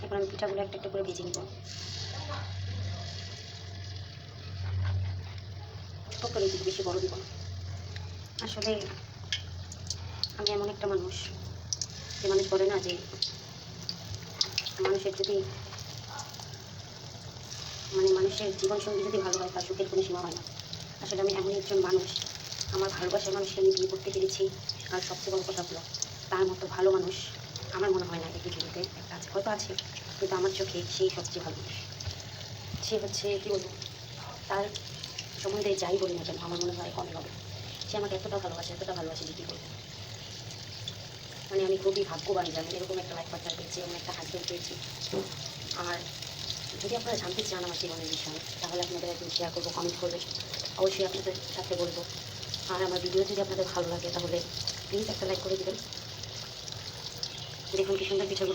এখন আমি পিঠাগুলো একটা একটা করে ভেজে নিব। ছোট করে দিব, বেশি বড় দিব না। আসলে আমি এমন একটা মানুষ, যে মানুষ বলে না যে মানুষের যদি মানুষের জীবনসঙ্গী যদি ভালো হয় তার সুখের কোনো সীমা হয় না। আসলে আমি এমনই একজন মানুষ, আমার ভালোবাসার মানুষকে আমি বিয়ে করতে পেরেছি। আর সবচেয়ে বড় কথা হলো, তার মতো ভালো মানুষ আমার মনে হয় না এই পৃথিবীতে একটা আছে, হয়তো আছে, কিন্তু আমার চোখে সেই সবচেয়ে ভালো মানুষ। সে হচ্ছে কী বলবো, তার সম্বন্ধে যাই বলি না কেন আমার মনে হয় কমই হবে। সে আমাকে এতটা ভালোবাসে যে কী করবে। আমি খুবই ভাগ্যবান যে আমি এরকম একটা লাইফ পার্টনার পেয়েছি, এমন একটা হাজব্যান্ড পেয়েছি। আর যদি আপনারা জানতে চান আমার জীবনের বিষয়ে, তাহলে আপনাদের একদিন শেয়ার করবো, কমেন্ট করবেন, অবশ্যই আপনাদের সাথে বলবো। আর আমার ভিডিও যদি আপনাদের ভালো লাগে তাহলে প্লিজ একটা লাইক করে দেবেন। দেখুন কি সুন্দর পিঠাগুলো